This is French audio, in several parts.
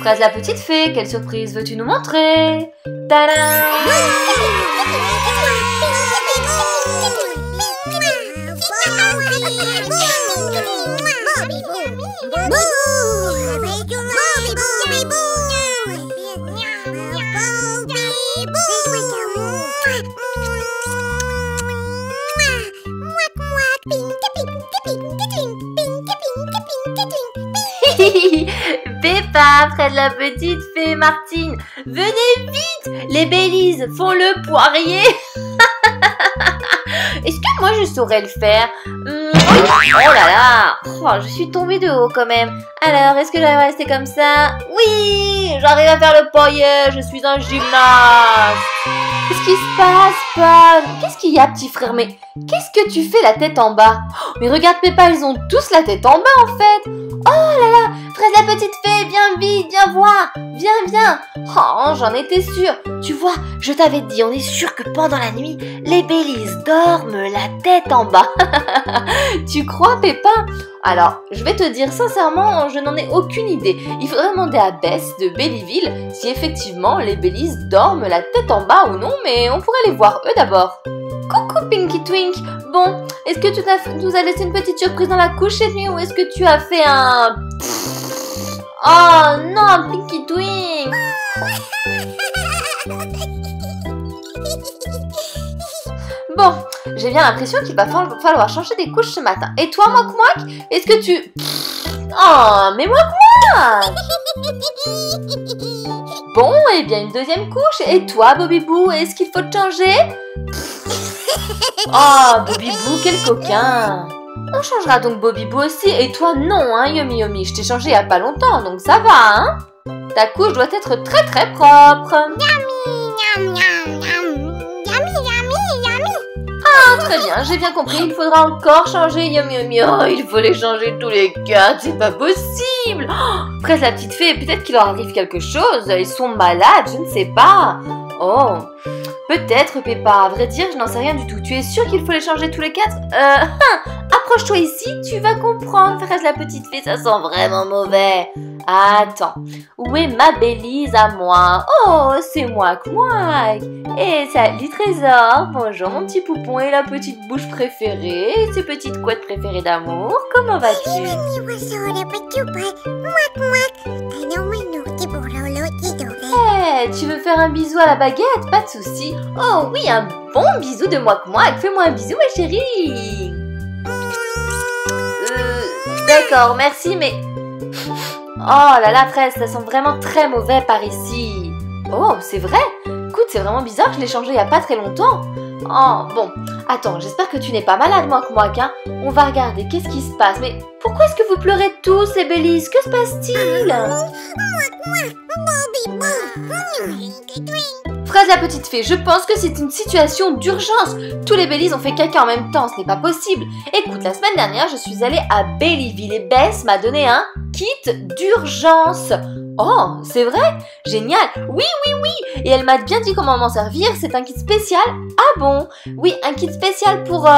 Fraise la petite fée, quelle surprise veux-tu nous montrer? Tadam! Peppa, Fraise la petite fée, Martine, venez vite! Les Baileys font le poirier! Est-ce que moi je saurais le faire? Oh là là! Oh, je suis tombée de haut quand même. Alors, est-ce que j'arrive à rester comme ça? Oui! J'arrive à faire le poirier! Je suis un gymnaste! Qu'est-ce qui se passe, Paul? Qu'est-ce qu'il y a, petit frère? Mais qu'est-ce que tu fais la tête en bas? Mais regarde, Peppa, ils ont tous la tête en bas en fait! Oh là là! Fraise la petite fée, viens vite, viens voir! Viens, viens! Oh, j'en étais sûre! Tu vois, je t'avais dit, on est sûr que pendant la nuit, les Baileys dorment la tête en bas. Tu crois, Peppa? Alors, je vais te dire sincèrement, je n'en ai aucune idée. Il faudrait demander à Bess de Bellyville si effectivement les Baileys dorment la tête en bas ou non, mais on pourrait les voir eux d'abord. Coucou Pinky Twink! Bon, est-ce que tu nous as laissé une petite surprise dans la couche cette nuit ou est-ce que tu as fait un... Oh non, Pinky Twink! Bon, j'ai bien l'impression qu'il va falloir changer des couches ce matin. Et toi, Moik, est-ce que tu... Oh, mais Moik! Bon, et bien une deuxième couche. Et toi, Bobibou, est-ce qu'il faut te changer? Oh, Bobibou, quel coquin! On changera donc Bobibou aussi. Et toi, non, hein, Yomi Yomi. Je t'ai changé il n'y a pas longtemps, donc ça va, hein? Ta couche doit être très très propre. Ah, très bien, j'ai bien compris. Il faudra encore changer Yomi Yomi. Oh, il faut les changer tous les 4, c'est pas possible. Oh, Fraise la petite fée, peut-être qu'il leur arrive quelque chose. Ils sont malades, je ne sais pas. Oh, peut-être, Peppa. À vrai dire, je n'en sais rien du tout. Tu es sûre qu'il faut les changer tous les 4? Approche-toi ici, tu vas comprendre. Fraise la petite fée, ça sent vraiment mauvais. Attends, où est ma Baileys à moi? Oh, c'est Moik. Et salut Trésor. Bonjour mon petit poupon et la petite bouche préférée, et ses petites couettes préférées d'amour. Comment vas-tu? Hey, tu veux faire un bisou à la baguette? Pas de souci. Oh oui, un bon bisou de Moik. Fais-moi un bisou ma chérie. D'accord, merci, mais... Oh là là, Fraise, ça sent vraiment très mauvais par ici. Oh, c'est vrai? Écoute, c'est vraiment bizarre, je l'ai changé il n'y a pas très longtemps. Oh, bon. Attends, j'espère que tu n'es pas malade, Moik, hein. On va regarder, qu'est-ce qui se passe? Mais pourquoi est-ce que vous pleurez tous, les Baileys? Que se passe-t-il? Fraise la petite fée, je pense que c'est une situation d'urgence. Tous les Baileys ont fait caca en même temps, ce n'est pas possible. Écoute, la semaine dernière, je suis allée à Bellyville et Bess m'a donné un kit d'urgence. Oh, c'est vrai? Génial! Oui! Et elle m'a bien dit comment m'en servir, c'est un kit spécial. Ah bon? Oui, un kit spécial pour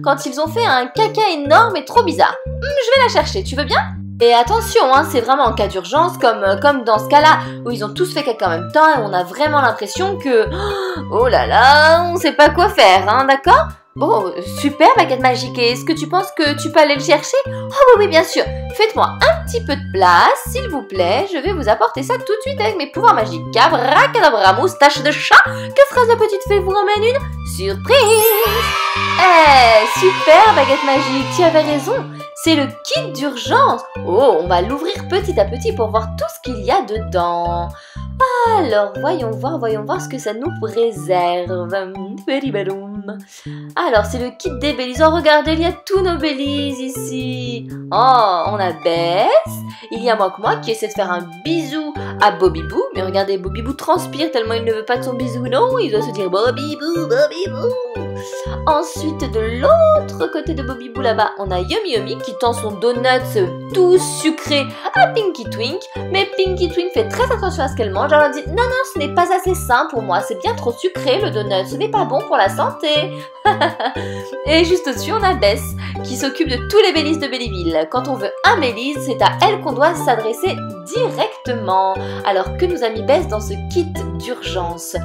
quand ils ont fait un caca énorme et trop bizarre. Je vais la chercher, tu veux bien? Et attention, hein, c'est vraiment en cas d'urgence, comme dans ce cas-là, où ils ont tous fait caca en même temps et on a vraiment l'impression que... Oh là là, on sait pas quoi faire, hein, d'accord? Bon, super baguette magique, et est-ce que tu penses que tu peux aller le chercher? Oh oui, bien sûr. Faites-moi un petit peu de place, s'il vous plaît, je vais vous apporter ça tout de suite avec mes pouvoirs magiques. Abracadabra, moustache de chat, que Fraise la petite fée vous ramène une surprise. Eh, super baguette magique, tu avais raison. C'est le kit d'urgence. Oh, on va l'ouvrir petit à petit pour voir tout ce qu'il y a dedans. Alors, voyons voir ce que ça nous réserve. Alors, c'est le kit des Baileys. Oh, regardez, il y a tous nos Baileys ici. Oh, on a Bess. Il y a Moik qui essaie de faire un bisou à Bobibou. Mais regardez, Bobibou transpire tellement il ne veut pas de son bisou. Non, il doit se dire Bobibou. Ensuite, de l'autre côté de Bobby Boo là-bas, on a Yummy Yummy qui tend son donut tout sucré à Pinky Twink. Mais Pinky Twink fait très attention à ce qu'elle mange. Elle leur dit non, non, ce n'est pas assez sain pour moi, c'est bien trop sucré le donut, ce n'est pas bon pour la santé. Et juste au-dessus, on a Bess qui s'occupe de tous les Baileys de Bellyville. Quand on veut un Baileys, c'est à elle qu'on doit s'adresser directement. Alors que nous a mis Bess dans ce kit d'urgence?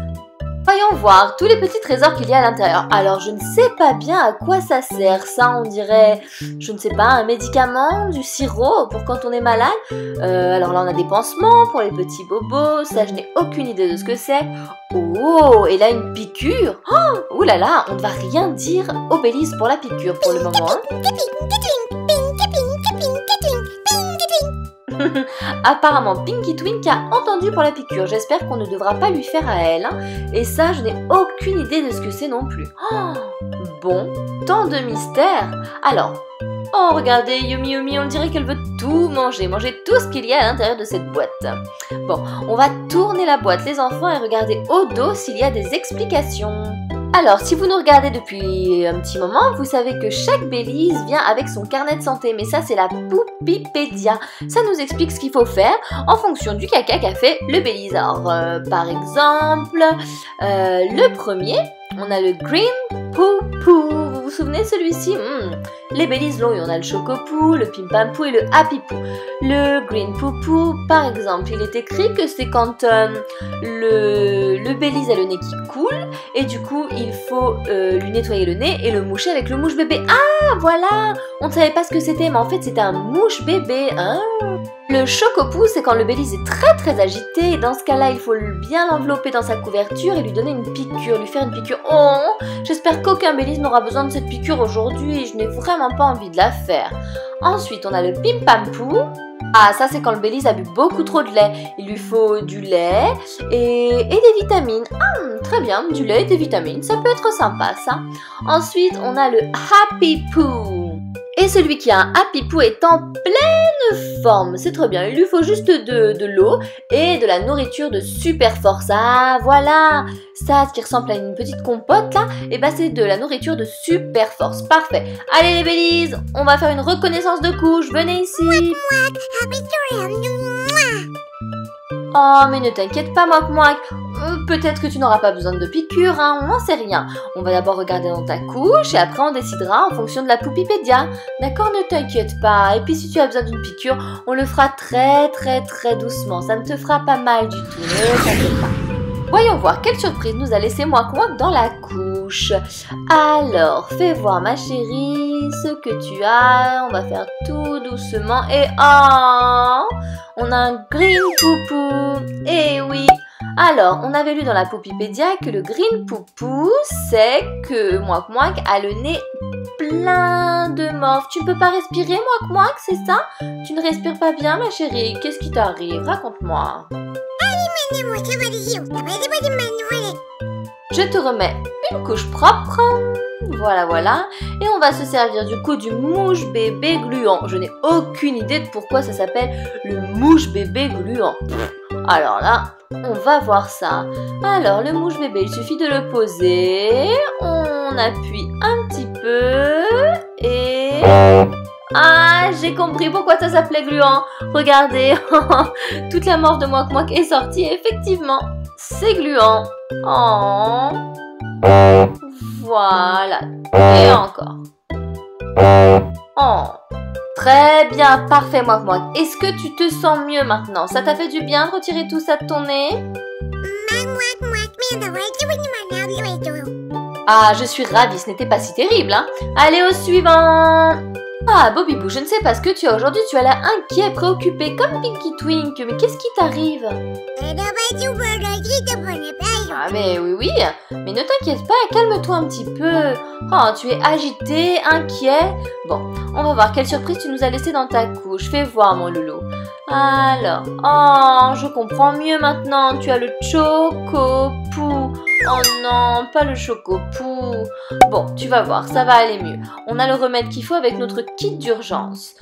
Voyons voir tous les petits trésors qu'il y a à l'intérieur. Alors, je ne sais pas bien à quoi ça sert. Ça, on dirait, je ne sais pas, un médicament, du sirop pour quand on est malade. Alors là, on a des pansements pour les petits bobos. Ça, je n'ai aucune idée de ce que c'est. Oh, et là, une piqûre. Oh, ouh là là, on ne va rien dire aux Baileys pour la piqûre pour le moment. Hein. Apparemment, Pinky Twink a entendu pour la piqûre. J'espère qu'on ne devra pas lui faire à elle. Hein. Et ça, je n'ai aucune idée de ce que c'est non plus. Oh, bon, tant de mystères. Alors, oh, regardez, Yummy Yummy, on dirait qu'elle veut tout manger. Manger tout ce qu'il y a à l'intérieur de cette boîte. Bon, on va tourner la boîte, les enfants, et regarder au dos s'il y a des explications. Alors, si vous nous regardez depuis un petit moment, vous savez que chaque Baileys vient avec son carnet de santé, mais ça c'est la Poupipédia. Ça nous explique ce qu'il faut faire en fonction du caca qu'a fait le Baileys. Alors, par exemple, le premier, on a le Green Poupou. Vous vous souvenez de celui-ci? Les Baileys l'ont eu, on a le Chocopou, le Pimpampou et le Happy Poo. Le Green Poupou, par exemple, il est écrit que c'est quand le Baileys a le nez qui coule et du coup il faut lui nettoyer le nez et le moucher avec le mouche bébé. Ah voilà, on ne savait pas ce que c'était, mais en fait c'était un mouche bébé. Hein. Le Chocopou, c'est quand le Baileys est très très agité et dans ce cas-là il faut bien l'envelopper dans sa couverture et lui donner une piqûre, lui faire une piqûre. Oh, j'espère qu'aucun Baileys n'aura besoin de cette piqûre aujourd'hui et je n'ai vraiment pas envie de la faire. Ensuite on a le Pimpampou. Ah, ça c'est quand le Baileys a bu beaucoup trop de lait. Il lui faut du lait et des vitamines. Ah, très bien, du lait et des vitamines, ça peut être sympa ça. Ensuite, on a le Happy Poo. Et celui qui a un Happy Poo est en pleine forme, c'est très bien. Il lui faut juste de l'eau et de la nourriture de super force. Ah, voilà, ça qui ressemble à une petite compote là, et bah c'est de la nourriture de super force. Parfait. Allez les Baileys, on va faire une reconnaissance de couche. Venez ici. Oh, mais ne t'inquiète pas, Mouak. Peut-être que tu n'auras pas besoin de piqûre, hein, on n'en sait rien. On va d'abord regarder dans ta couche et après on décidera en fonction de la Poupipédia. D'accord, ne t'inquiète pas. Et puis si tu as besoin d'une piqûre, on le fera très très très doucement. Ça ne te fera pas mal du tout, ne t'inquiète pas. Voyons voir quelle surprise nous a laissé Mouak dans la couche. Alors, fais voir ma chérie ce que tu as. On va faire tout doucement. Et oh, on a un Green Poupou. Eh oui. Alors, on avait lu dans la Poupipédia que le Green Poupou, c'est que Mouak a le nez plein de morve. Tu ne peux pas respirer, Mouak, c'est ça? Tu ne respires pas bien, ma chérie. Qu'est-ce qui t'arrive? Raconte-moi. Je te remets une couche propre. Voilà, voilà. Et on va se servir du coup du mouche bébé gluant. Je n'ai aucune idée de pourquoi ça s'appelle le mouche bébé gluant. Alors là, on va voir ça. Alors, le mouche bébé, il suffit de le poser. On appuie un petit peu. Et... ah, j'ai compris pourquoi ça s'appelait gluant. Regardez, toute la morve de Mouak est sortie. Effectivement, c'est gluant. Oh. Voilà. Et encore. Oh. Très bien, parfait, Mouak. Est-ce que tu te sens mieux maintenant? Ça t'a fait du bien de retirer tout ça de ton nez? Ah, je suis ravie, ce n'était pas si terrible, hein. Allez, au suivant. Ah, Bobby Boo, je ne sais pas ce que tu as aujourd'hui, tu as l'air inquiet, préoccupé, comme Pinky Twink. Mais qu'est-ce qui t'arrive? Ah, mais oui, mais ne t'inquiète pas, calme-toi un petit peu. Oh, tu es agité, inquiet. Bon, on va voir quelle surprise tu nous as laissé dans ta couche. Fais voir, mon loulou. Alors, oh, je comprends mieux maintenant. Tu as le Chocopou. Oh non, pas le Chocopou. Bon, tu vas voir, ça va aller mieux. On a le remède qu'il faut avec notre kit d'urgence.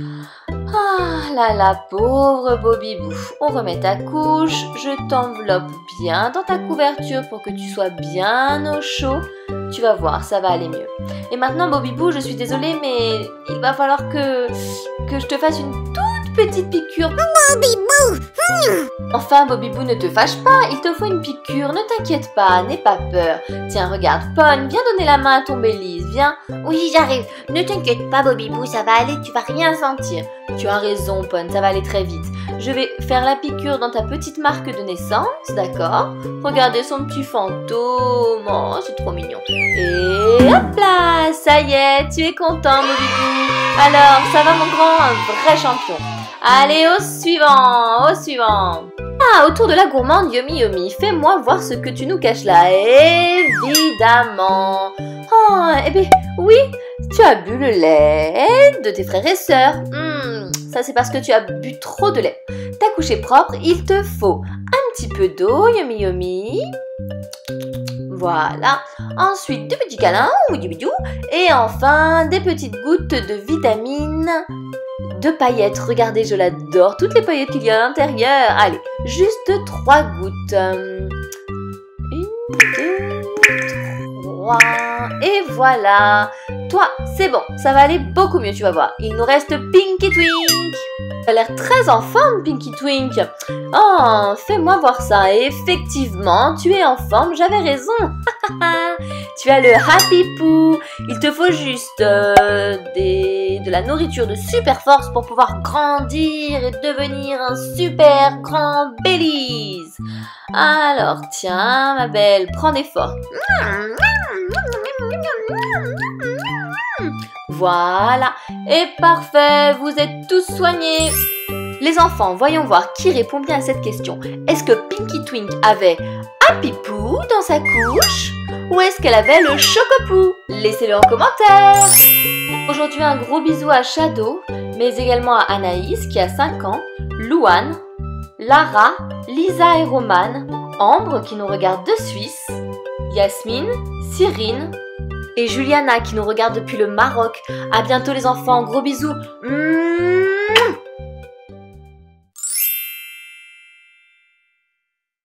Ah là là, pauvre Bobby Boo. On remet ta couche, je t'enveloppe bien dans ta couverture pour que tu sois bien au chaud. Tu vas voir, ça va aller mieux. Et maintenant, Bobibou, je suis désolée, mais il va falloir que je te fasse une toute petite piqûre. Bobibou! Enfin, Bobibou, ne te fâche pas, il te faut une piqûre, ne t'inquiète pas, n'aie pas peur. Tiens, regarde, Pon, viens donner la main à ton Bélise, viens. Oui, j'arrive. Ne t'inquiète pas, Bobibou, ça va aller, tu vas rien sentir. Tu as raison, Pon, ça va aller très vite. Je vais faire la piqûre dans ta petite marque de naissance, d'accord? Regardez son petit fantôme, oh, c'est trop mignon. Et hop là, ça y est, tu es content, Bobibou. Alors, ça va mon grand, un vrai champion. Allez, au suivant, au suivant. Ah, autour de la gourmande Yomi, fais-moi voir ce que tu nous caches là. Évidemment. Oh, eh bien, oui, tu as bu le lait de tes frères et sœurs. Ça, c'est parce que tu as bu trop de lait. T'as couché propre, il te faut un petit peu d'eau, Yomi. Voilà. Ensuite, des petits câlins, et enfin, des petites gouttes de vitamines. De paillettes, regardez, je l'adore, toutes les paillettes qu'il y a à l'intérieur. Allez, juste 3 gouttes. 1, 2, 3, et voilà. Toi, c'est bon, ça va aller beaucoup mieux, tu vas voir. Il nous reste Pinky Twink. Tu as l'air très en forme, Pinky Twink. Oh, fais-moi voir ça. Et effectivement, tu es en forme, j'avais raison. Tu as le Happy Poo. Il te faut juste de la nourriture de super force pour pouvoir grandir et devenir un super grand Bélise. Alors, tiens, ma belle, prends des forces. Voilà, et parfait, vous êtes tous soignés. Les enfants, voyons voir qui répond bien à cette question. Est-ce que Pinky Twink avait Happy Poo dans sa couche ou est-ce qu'elle avait le Chocopoo? Laissez-le en commentaire. Aujourd'hui, un gros bisou à Shadow, mais également à Anaïs qui a 5 ans, Louane, Lara, Lisa et Romane, Ambre qui nous regarde de Suisse, Yasmine, Cyrine et Juliana qui nous regarde depuis le Maroc. À bientôt les enfants, gros bisous.